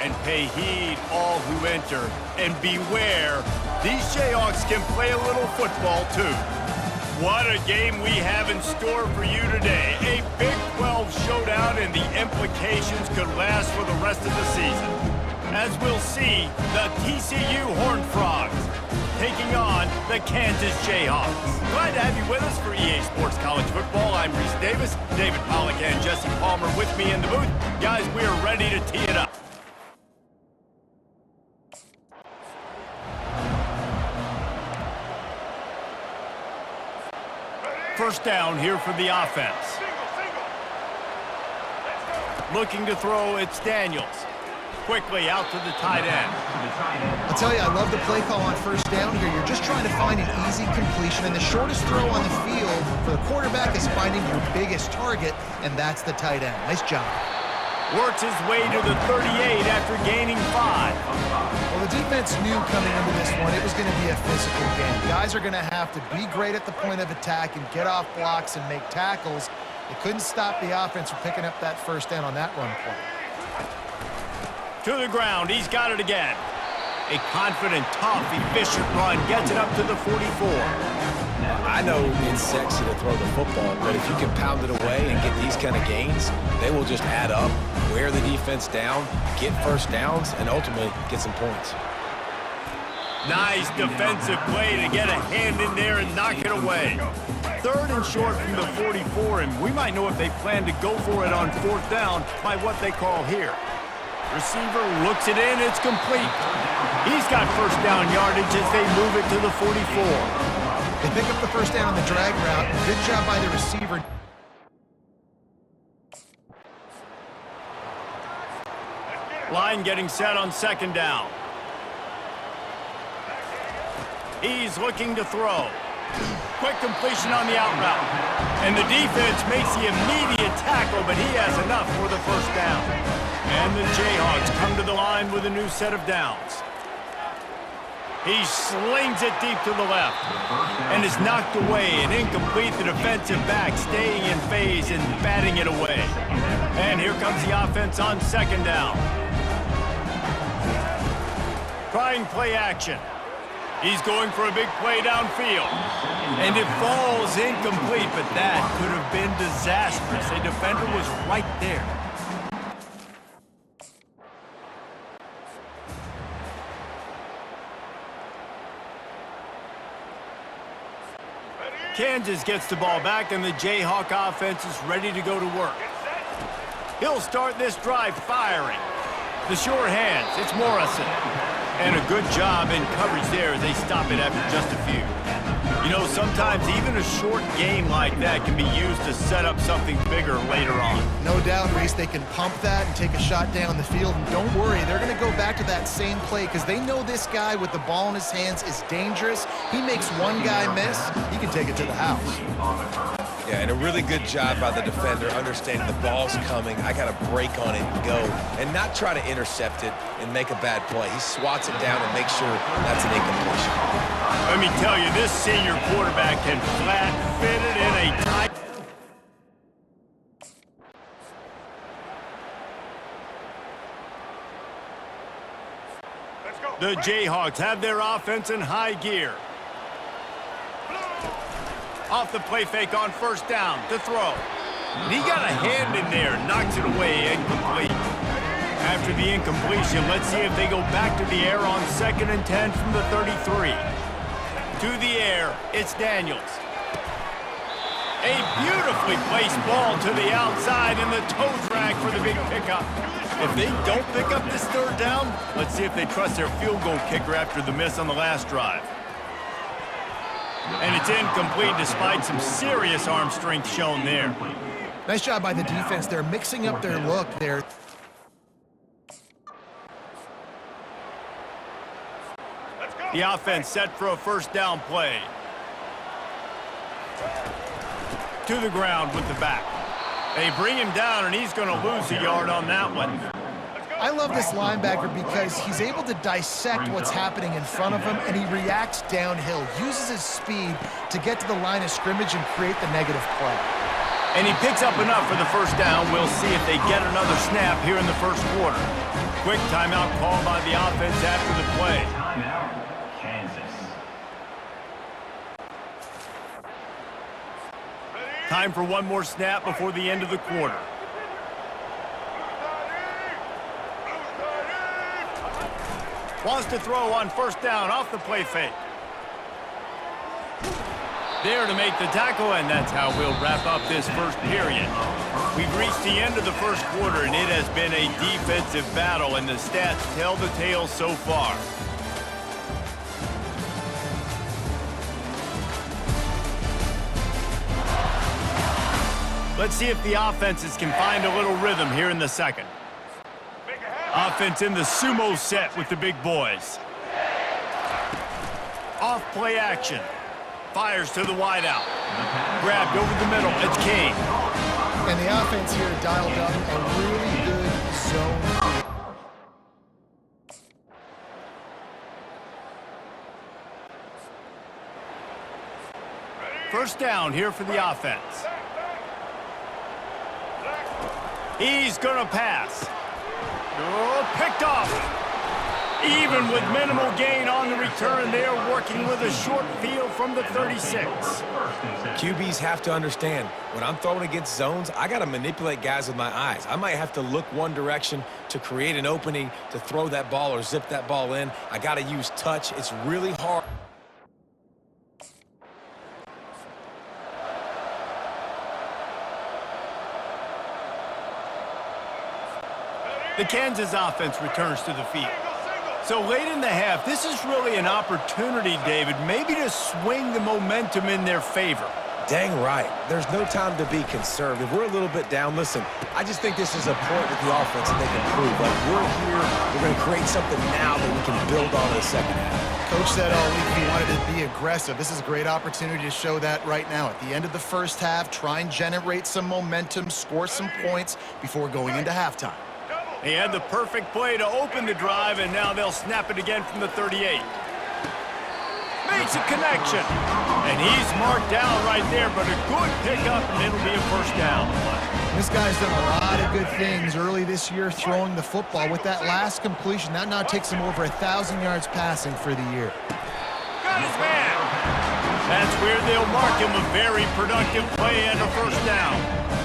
and pay heed all who enter. And beware, these Jayhawks can play a little football too. What a game we have in store for you today. A Big 12 showdown, and the implications could last for the rest of the season. As we'll see, the TCU Horned Frogs taking on the Kansas Jayhawks. Glad to have you with us for EA Sports College Football. I'm Reese Davis, David Pollack and Jesse Palmer with me in the booth. Guys, we are ready to tee it up. First down here for the offense. Looking to throw, it's Daniels. Quickly out to the tight end. I'll tell you, I love the play call on first down here. You're just trying to find an easy completion, and the shortest throw on the field for the quarterback is finding your biggest target, and that's the tight end. Nice job. Works his way to the 38 after gaining 5. Well, the defense knew coming into this one it was going to be a physical game. Guys are going to have to be great at the point of attack and get off blocks and make tackles. They couldn't stop the offense from picking up that first down on that run play. To the ground, he's got it again. A confident, tough, efficient run gets it up to the 44. I know it's sexy to throw the football, but if you can pound it away and get these kind of gains, they will just add up, wear the defense down, get first downs, and ultimately get some points. Nice defensive play to get a hand in there and knock it away. Third and short from the 44, and we might know if they plan to go for it on fourth down by what they call here. Receiver looks it in, it's complete. He's got first down yardage as they move it to the 44. They pick up the first down on the drag route. Good job by the receiver. Line getting set on second down. He's looking to throw. Quick completion on the out route. And the defense makes the immediate tackle, but he has enough for the first down. And the Jayhawks come to the line with a new set of downs. He slings it deep to the left and is knocked away and incomplete. The defensive back staying in phase and batting it away. And here comes the offense on second down. Trying play action. He's going for a big play downfield. And it falls incomplete, but that could have been disastrous. A defender was right there. Kansas gets the ball back, and the Jayhawk offense is ready to go to work. He'll start this drive firing. The sure hands, it's Morrison. And a good job in coverage there as they stop it after just a few. You know, sometimes even a short game like that can be used to set up something bigger later on. No doubt, Reese, they can pump that and take a shot down the field. And don't worry, they're going to go back to that same play because they know this guy with the ball in his hands is dangerous. He makes one guy miss, he can take it to the house. Yeah, and a really good job by the defender understanding the ball's coming. I got to break on it and go, and not try to intercept it and make a bad play. He swats it down and makes sure that's an incompletion. Let me tell you, this senior quarterback can flat fit it in a tight... The Jayhawks have their offense in high gear. Off the play fake on first down to throw. And he got a hand in there, knocks it away, incomplete. After the incompletion, let's see if they go back to the air on 2nd and 10 from the 33. To the air, it's Daniels. A beautifully placed ball to the outside and the toe drag for the big pickup. If they don't pick up this third down, let's see if they trust their field goal kicker after the miss on the last drive. And it's incomplete despite some serious arm strength shown there. Nice job by the defense. They're mixing up their look there. The offense set for a first down play. To the ground with the back. They bring him down, and he's going to lose a yard on that one. I love this linebacker because he's able to dissect what's happening in front of him, and he reacts downhill, uses his speed to get to the line of scrimmage and create the negative play. And he picks up enough for the first down. We'll see if they get another snap here in the first quarter. Quick timeout call by the offense after the play. Timeout, Kansas. Time for one more snap before the end of the quarter. Wants to throw on first down off the play fake. There to make the tackle, and that's how we'll wrap up this first period. We've reached the end of the first quarter, and it has been a defensive battle, and the stats tell the tale so far. Let's see if the offenses can find a little rhythm here in the second. Offense in the sumo set with the big boys. Off play action. Fires to the wideout. Grabbed over the middle. It's Kane. And the offense here dialed up a really good zone. First down here for the offense. He's going to pass. Oh, picked off. Even with minimal gain on the return, they're working with a short field from the 36. QBs have to understand, when I'm throwing against zones, I got to manipulate guys with my eyes. I might have to look one direction to create an opening to throw that ball or zip that ball in. I got to use touch. It's really hard. The Kansas offense returns to the field. So late in the half, this is really an opportunity, David, maybe to swing the momentum in their favor. Dang right. There's no time to be conservative. We're a little bit down. Listen, I just think this is a point with the offense that they can prove. Like, we're here, we're going to create something now that we can build on in the second half. Coach said all week he wanted to be aggressive. This is a great opportunity to show that right now. At the end of the first half, try and generate some momentum, score some points before going into halftime. He had the perfect play to open the drive, and now they'll snap it again from the 38. Makes a connection. And he's marked down right there, but a good pickup, and it'll be a first down. This guy's done a lot of good things early this year throwing the football. With that last completion, that now takes him over 1,000 yards passing for the year. Got his man. That's where they'll mark him a very productive play and a first down.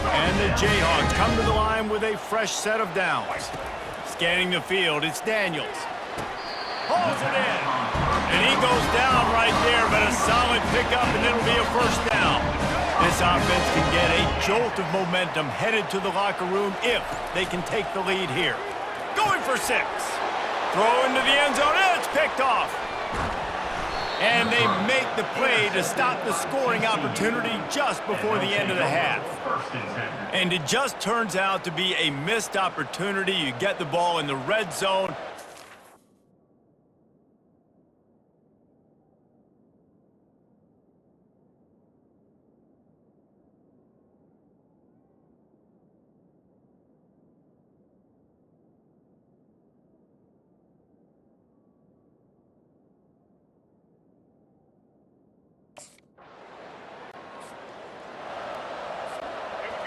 And the Jayhawks come to the line with a fresh set of downs. Scanning the field, it's Daniels. Pulls it in. And he goes down right there, but a solid pickup, and it'll be a first down. This offense can get a jolt of momentum headed to the locker room if they can take the lead here. Going for 6. Throw into the end zone, and it's picked off. And they make the play to stop the scoring opportunity just before the end of the half. And it just turns out to be a missed opportunity. You get the ball in the red zone.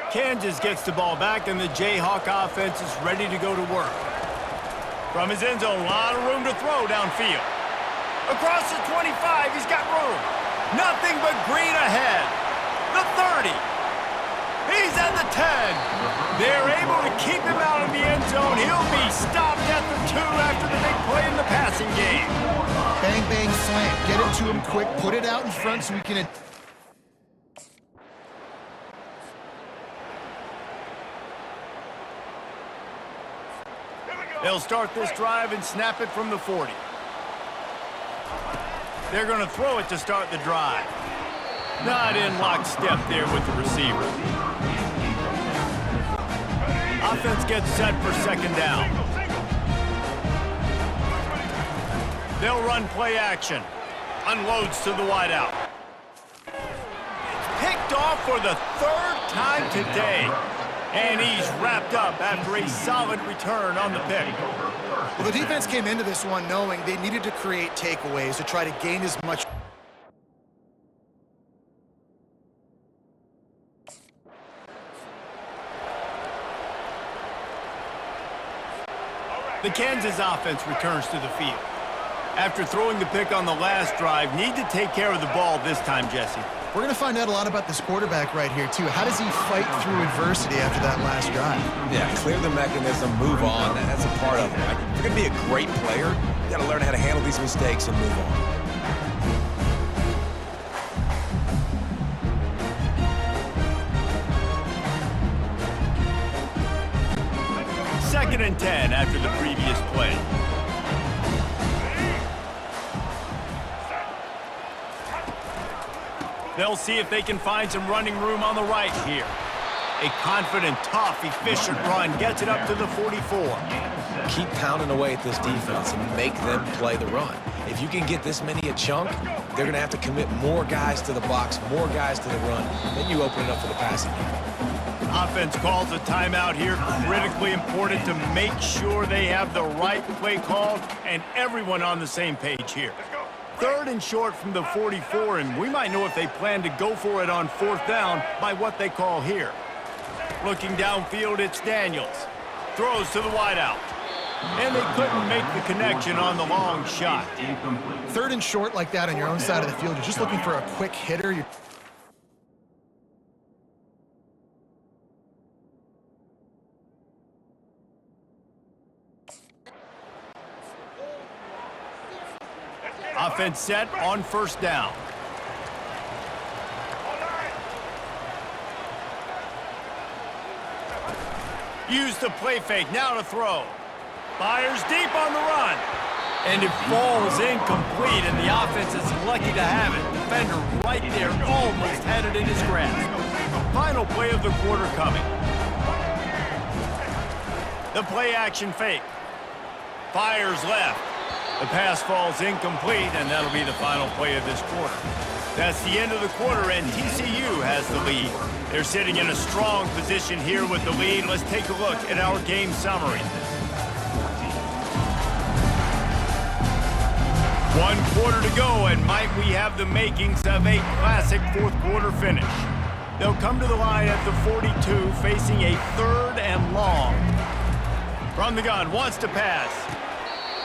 Kansas gets the ball back, and the Jayhawk offense is ready to go to work. From his end zone, a lot of room to throw downfield. Across the 25, he's got room. Nothing but green ahead. The 30. He's at the 10. They're able to keep him out of the end zone. He'll be stopped at the 2 after the big play in the passing game. Bang, bang, slam. Get it to him quick. Put it out in front so we can... They'll start this drive and snap it from the 40. They're going to throw it to start the drive. Not in lockstep there with the receiver. Offense gets set for second down. They'll run play action. Unloads to the wideout. Picked off for the 3rd time today. And he's wrapped up after a solid return on the pick. Well, the defense came into this one knowing they needed to create takeaways to try to gain as much. The Kansas offense returns to the field. After throwing the pick on the last drive, need to take care of the ball this time, Jesse. We're going to find out a lot about this quarterback right here, too. How does he fight through adversity after that last drive? Yeah, clear the mechanism, move on. That's a part of it. Right? If you're going to be a great player, you got to learn how to handle these mistakes and move on. Second and 10 after the previous play. They'll see if they can find some running room on the right here. A confident, tough, efficient run gets it up to the 44. Keep pounding away at this defense and make them play the run. If you can get this many a chunk, they're going to have to commit more guys to the box, more guys to the run. Then you open it up for the passing game. Offense calls a timeout here. Critically important to make sure they have the right play called and everyone on the same page here. Third and short from the 44, and we might know if they plan to go for it on fourth down by what they call here. Looking downfield, it's Daniels. Throws to the wideout. And they couldn't make the connection on the long shot. Third and short like that on your own side of the field, you're just looking for a quick hitter. Offense set on first down. Use the play fake, now to throw. Fires deep on the run. And it falls incomplete, and the offense is lucky to have it. Defender right there almost had it in his grasp. Final play of the quarter coming. The play action fake. Fires left. The pass falls incomplete, and that'll be the final play of this quarter. That's the end of the quarter, and TCU has the lead. They're sitting in a strong position here with the lead. Let's take a look at our game summary. 1 quarter to go, and might we have the makings of a classic fourth quarter finish. They'll come to the line at the 42, facing a 3rd and long. From the gun, wants to pass.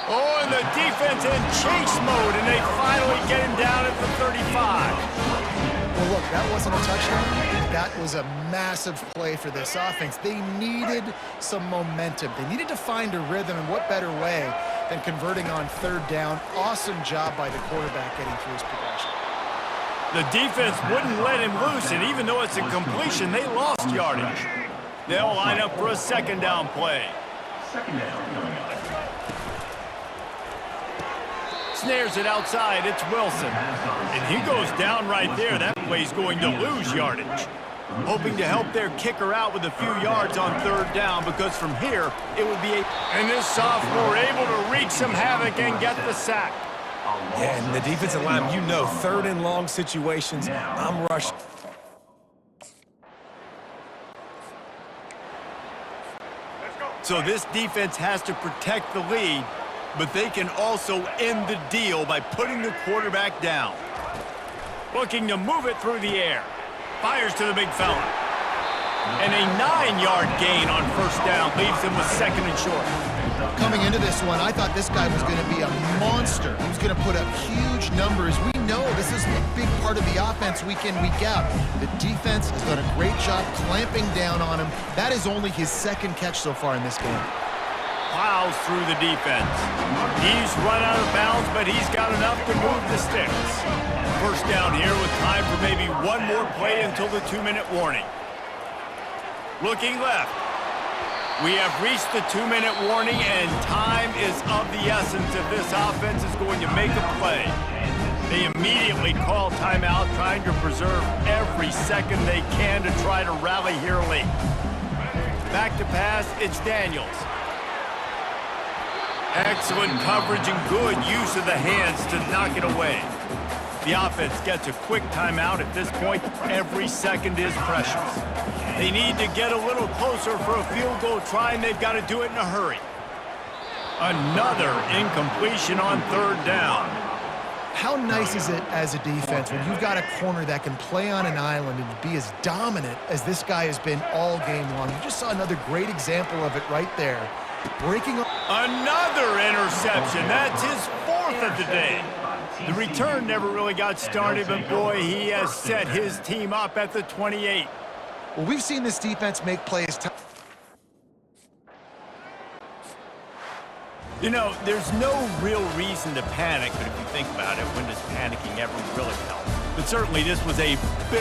Oh, and the defense in chase mode, and they finally get him down at the 35. Well, look, that wasn't a touchdown. That was a massive play for this offense. They needed some momentum. They needed to find a rhythm, and what better way than converting on 3rd down. Awesome job by the quarterback getting through his progression. The defense wouldn't let him loose, and even though it's a completion, they lost yardage. They'll line up for a 2nd down play. Second down coming up. Snares it outside, it's Wilson. And he goes down right there. That play's going to lose yardage. Hoping to help their kicker out with a few yards on 3rd down, because from here, it would be a... And this sophomore able to wreak some havoc and get the sack. Yeah, and the defensive line, you know, 3rd and long situations, I'm rushing. So this defense has to protect the lead, but they can also end the deal by putting the quarterback down. Looking to move it through the air. Fires to the big fella. And a 9-yard gain on 1st down leaves them with 2nd and short. Coming into this one, I thought this guy was going to be a monster. He was going to put up huge numbers. We know this is a big part of the offense week in, week out. The defense has done a great job clamping down on him. That is only his 2nd catch so far in this game. Plows through the defense. He's run out of bounds, but he's got enough to move the sticks. 1st down here with time for maybe one more play until the 2-minute warning. Looking left. We have reached the 2-minute warning, and time is of the essence if this offense is going to make a play. They immediately call timeout, trying to preserve every second they can to try to rally here late. Back to pass, it's Daniels. Excellent coverage and good use of the hands to knock it away. The offense gets a quick timeout. At this point, every second is precious. They need to get a little closer for a field goal try, and they've got to do it in a hurry. Another incompletion on 3rd down. How nice is it as a defense when you've got a corner that can play on an island and be as dominant as this guy has been all game long? You just saw another great example of it right there. Breaking up. Another interception. That's his 4th of the day. The return never really got started, but boy, he has set his team up at the 28. Well, we've seen this defense make plays. You know, there's no real reason to panic, but if you think about it, when does panicking ever really help? But certainly this was a big